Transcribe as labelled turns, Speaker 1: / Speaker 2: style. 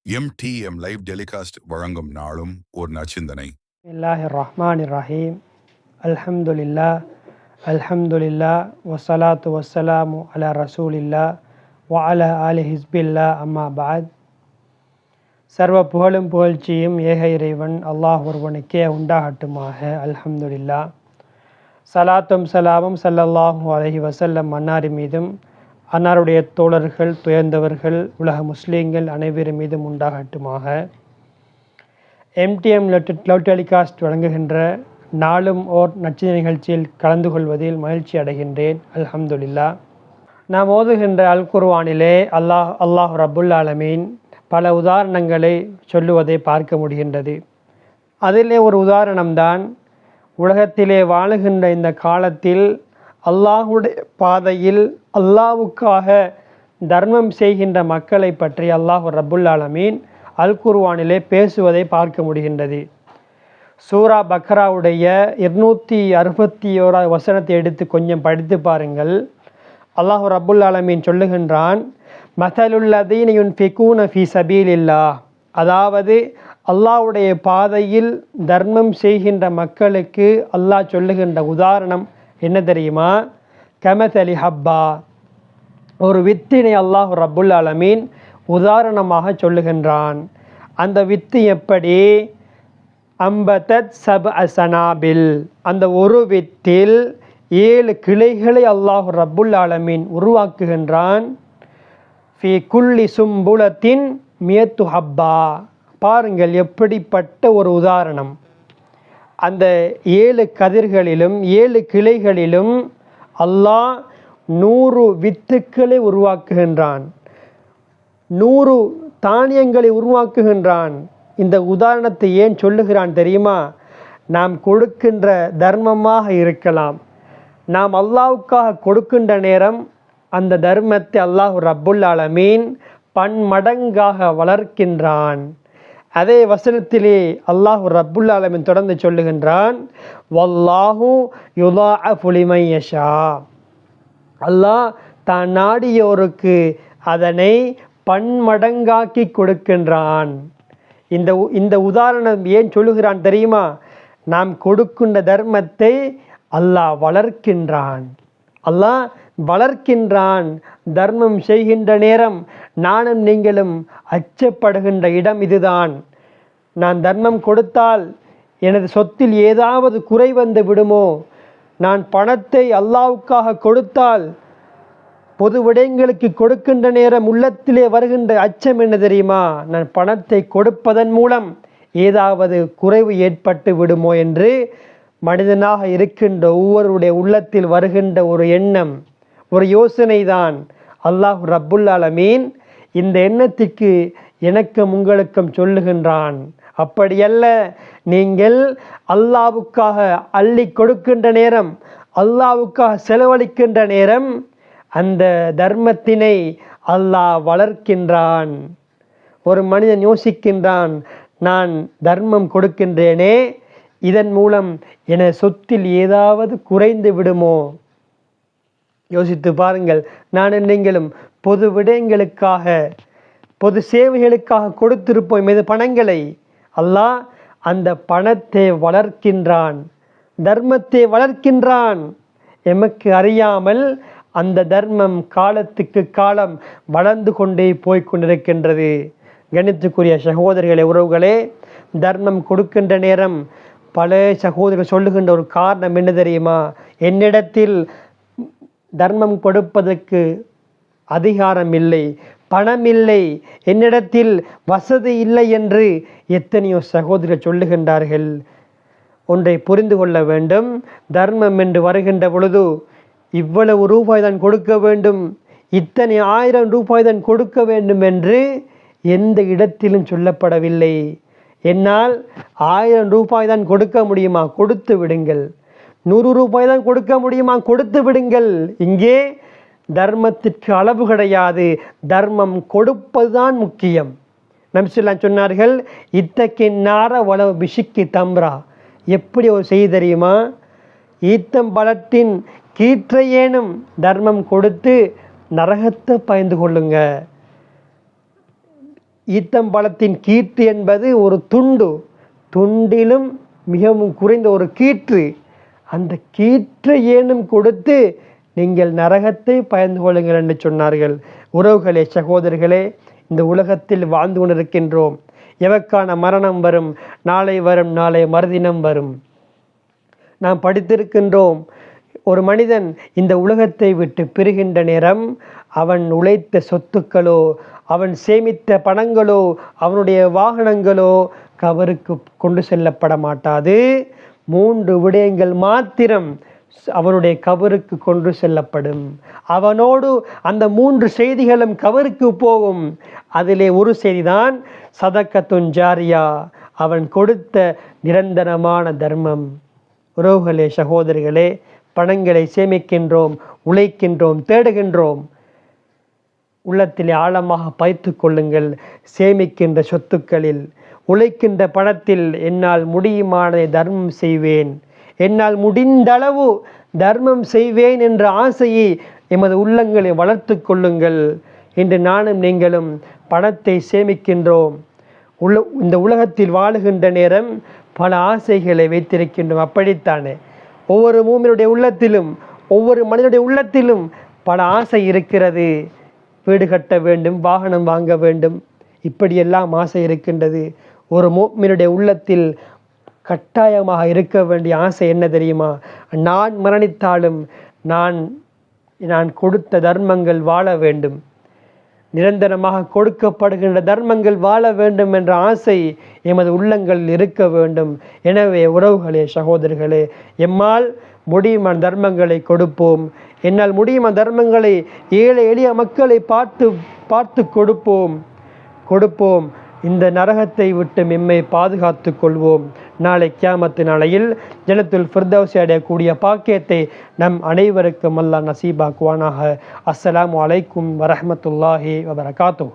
Speaker 1: MTM live telecast வழங்கும் நாளும் ஒரு நற்சிந்தனை.
Speaker 2: பிஸ்மில்லாஹிர் ரஹ்மானிர் ரஹீம். அல்ஹம்துலில்லா வஸ்ஸலாத்து வஸ்ஸலாமு அலா ரசூலில்லா வ அலா ஆலி ஹிஸ்பில்லா அம்மா பஅத். சர்வ புகழும் புகழ்ச்சியும் ஏக இறைவன் அல்லாஹ் ஒருவனுக்கே உண்டாகட்டுமாக. அல்ஹம்துலில்லா. சலாத்தும் சலாமும் ஸல்லல்லாஹு அலைஹி வஸல்லம் அன்னாரி மீதும் அன்னாருடைய தோழர்கள் துயர்ந்தவர்கள் உலக முஸ்லீம்கள் அனைவரும் மீதும் உண்டாகட்டுமாக. MTM லவ் டெலிகாஸ்ட் வழங்குகின்ற நாளும் ஓர் நட்சத்திர நிகழ்ச்சியில் கலந்து கொள்வதில் மகிழ்ச்சி அடைகின்றேன். அல்ஹம்துலில்லா. நாம் ஓதுகின்ற அல் குர்ஆனிலே அல்லாஹ் ரப்புல் ஆலமீன் பல உதாரணங்களை சொல்லுவதை பார்க்க முடிகின்றது. அதிலே ஒரு உதாரணம்தான் உலகத்திலே வாழுகின்ற இந்த காலத்தில் அல்லாஹுடைய பாதையில் அல்லாஹ்வுக்காக தர்மம் செய்கின்ற மக்களை பற்றி அல்லாஹ் ரப்புல் ஆலமீன் அல் குர்ஆனிலே பேசுவதை பார்க்க முடிகின்றது. சூரா பக்ராவுடைய 261 வசனத்தை எடுத்து கொஞ்சம் படித்து பாருங்கள். அல்லாஹ் ரப்புல் ஆலமீன் சொல்லுகின்றான், மஸலுல்லதீன யுன்ஃபிகூன ஃபீ ஸபீலில்லாஹ், அதாவது அல்லாஹ்வுடைய பாதையில் தர்மம் செய்கின்ற மக்களுக்கு அல்லாஹ் சொல்லுகின்ற உதாரணம் என்ன தெரியுமா? கமஸலி ஹப்பா, ஒரு வித்தினை அல்லாஹ் ரப்புல் ஆலமீன் உதாரணமாக சொல்லுகின்றான். அந்த வித்து எப்படி? அம்பதத் சப்அ சனாபில், அந்த ஒரு வித்தில் 7 கிளைகளை அல்லாஹ் ரப்புல் ஆலமீன் உருவாக்குகின்றான். ஃபீ குல்லி சும்புலத்தின் மியத்து ஹப்பா, பாருங்கள் எப்படிப்பட்ட ஒரு உதாரணம். அந்த 7 கதிர்களிலும் 7 கிளைகளிலும் அல்லாஹ் 100 வித்துக்களை உருவாக்குகின்றான், 100 தானியங்களை உருவாக்குகின்றான். இந்த உதாரணத்தை ஏன் சொல்லுகிறான் தெரியுமா? நாம் கொடுக்கின்ற தர்மமாக இருக்கலாம், நாம் அல்லாஹ்வுக்காக கொடுக்கின்ற நேரம் அந்த தர்மத்தை அல்லாஹ் ரப்புல் ஆலமீன் பன்மடங்காக வளர்க்கின்றான். அதே வசனத்திலே அல்லாஹ் ரப்புல் ஆலமீன் தொடர்ந்து சொல்லுகின்றான், வல்லாஹு யுதாஅஃபு லிமன் யஷா, அல்லாஹ் தான் நாடியோருக்கு அதனை பன்மடங்காக்கி கொடுக்கின்றான். இந்த உதாரணம் ஏன் சொல்லுகிறான் தெரியுமா? நாம் கொடுக்கின்ற தர்மத்தை அல்லாஹ் வளர்க்கின்றான், அல்லாஹ் வளர்க்கின்றான். தர்மம் செய்கின்ற நேரம் நானும் நீங்களும் அச்சப்படுகின்ற இடம் இதுதான். நான் தர்மம் கொடுத்தால் எனது சொத்தில் ஏதாவது குறை வந்து விடுமோ? நான் பணத்தை அல்லாஹ்வுக்காக கொடுத்தால் பொது விடயங்களுக்கு கொடுக்கின்ற நேரம் உள்ளத்திலே வருகின்ற அச்சம் என்ன தெரியுமா? நான் பணத்தை கொடுப்பதன் மூலம் ஏதாவது குறைவு ஏற்பட்டு விடுமோ என்று மனிதனாக இருக்கின்ற ஒவ்வொருடைய உள்ளத்தில் வருகின்ற ஒரு எண்ணம், ஒரு யோசனை தான். அல்லாஹ் ரப்புல் ஆலமீன் இந்த எண்ணத்திற்கு எனக்கும் உங்களுக்கும் சொல்லுகின்றான், அப்படியல்ல, நீங்கள் அல்லாஹ்வுக்காக அள்ளி கொடுக்கின்ற நேரம், அல்லாஹ்வுக்காக செலவழிக்கின்ற நேரம் அந்த தர்மத்தினை அல்லாஹ் வளர்க்கின்றான். ஒரு மனிதன் யோசிக்கின்றான், நான் தர்மம் கொடுக்கின்றேனே, இதன் மூலம் என சொத்தில் ஏதாவது குறைந்து விடுமோ? யோசித்து பாருங்கள். நான் நீங்களும் பொது விடயங்களுக்காக பொது சேவைகளுக்காக கொடுத்திருப்போம் இது பணங்களை. அல்லாஹ் அந்த பணத்தை வளர்க்கின்றான், தர்மத்தை வளர்க்கின்றான். எமக்கு அறியாமல் அந்த தர்மம் காலத்துக்கு காலம் வளர்ந்து கொண்டே போய்கொண்டிருக்கின்றது. கணித்துக்குரிய சகோதரர்களே, உறவுகளே, தர்மம் கொடுக்கின்ற நேரம் பல சகோதரர்கள் சொல்லுகின்ற ஒரு காரணம் என்ன தெரியுமா? என்னிடத்தில் தர்மம் கொடுப்பதற்கு அதிகாரம் இல்லை, பணம் இல்லை, என்னிடத்தில் வசதி இல்லை என்று எத்தனையோ சகோதரர்கள் சொல்லுகின்றார்கள். ஒன்றை புரிந்து கொள்ள வேண்டும். தர்மம் என்று வருகின்ற பொழுது இவ்வளவு ரூபாய் தான் கொடுக்க வேண்டும், இத்தனை 1000 ரூபாய் தான் கொடுக்க வேண்டும் என்று எந்த இடத்திலும் சொல்லப்படவில்லை. என்னால் 1000 ரூபாய் தான் கொடுக்க முடியுமா? கொடுத்து விடுங்கள். 100 ரூபாய் தான் கொடுக்க முடியுமா? கொடுத்து விடுங்கள். இங்கே தர்மத்திற்கு அளவு கிடையாது, தர்மம் கொடுப்பதுதான் முக்கியம். நபி ஸல்லல்லாஹு சொன்னார்கள், இத்தக்கின் நார வலவ் பிஷிக்கி தம்ரா, எப்படி ஒரு செய்தி தெரியுமா? ஈத்தம்பழத்தின் கீற்றையேனும் தர்மம் கொடுத்து நரகத்தை பயந்து கொள்ளுங்க. ஈத்தம்பழத்தின் கீற்று என்பது ஒரு துண்டிலும் மிகவும் குறைந்த ஒரு கீற்று. அந்த கீற்றை ஏனும் கொடுத்து நீங்கள் நரகத்தை பயந்து கொள்ளுங்கள் என்று சொன்னார்கள். உறவுகளே, சகோதரர்களே, இந்த உலகத்தில் வாழ்ந்து கொண்டிருக்கின்றோம். எவக்கான மரணம் வரும், நாளை வரும், நாளை மறுதினம் வரும். நாம் படித்திருக்கின்றோம், ஒரு மனிதன் இந்த உலகத்தை விட்டு பிரிகின்ற நேரம் அவன் உழைத்த சொத்துக்களோ, அவன் சேமித்த பணங்களோ, அவனுடைய வாகனங்களோ கபருக்கு கொண்டு செல்லப்பட மாட்டாது. 3 விடயங்கள் மாத்திரம் அவனுடைய கபருக்கு கொண்டு செல்லப்படும். அவனோடு அந்த 3 செய்திகளும் கபருக்கு போகும். அதிலே ஒரு செய்திதான் சதக்கத்துன் ஜாரியா, அவன் கொடுத்த நிரந்தரமான தர்மம். உறவுகளே, சகோதரிகளே, பணங்களை சேமிக்கின்றோம், உழைக்கின்றோம், தேடுகின்றோம். உள்ளத்திலே ஆழமாக பதித்து கொள்ளுங்கள். சேமிக்கின்ற சொத்துக்களில், உழைக்கின்ற பணத்தில் என்னால் முடியுமானதை தர்மம் செய்வேன், என்னால் முடிந்தளவு தர்மம் செய்வேன் என்ற ஆசையை எமது உள்ளங்களை வளர்த்து கொள்ளுங்கள். இன்று நானும் நீங்களும் பணத்தை சேமிக்கின்றோம். இந்த உலகத்தில் வாழுகின்ற நேரம் பல ஆசைகளை வைத்திருக்கின்றோம். அப்படித்தானே ஒவ்வொரு மூமினுடைய உள்ளத்திலும், ஒவ்வொரு மனிதனுடைய உள்ளத்திலும் பல ஆசை இருக்கிறது. வீடு கட்ட வேண்டும், வாகனம் வாங்க வேண்டும், இப்படியெல்லாம் ஆசை இருக்கின்றது. ஒரு மூமினுடைய உள்ளத்தில் கட்டாயமாக இருக்க வேண்டிய ஆசை என்ன தெரியுமா? நான் மரணித்தாலும் நான் கொடுத்த தர்மங்கள் வாழ வேண்டும், நிரந்தரமாக கொடுக்கப்படுகின்ற தர்மங்கள் வாழ வேண்டும் என்ற ஆசை எமது உள்ளங்களில் இருக்க வேண்டும். எனவே உறவுகளே, சகோதரர்களே, எம்மால் முடியுமான தர்மங்களை கொடுப்போம். என்னால் முடியுமான தர்மங்களை ஏழை எளிய மக்களை பார்த்து கொடுப்போம். இந்த நரகத்தை விட்டு எம்மை பாதுகாத்து கொள்வோம். நாளை கியாமத்து நாளையில் ஜன்னத்துல் ஃபிர்தௌஸை அடையக்கூடிய பாக்கியத்தை நம் அனைவருக்கும் அல்லாஹ் நசீபாக்குவானாக. அஸ்ஸலாமு அலைக்கும் வரஹ்மத்துல்லாஹி வபரகாத்துஹு.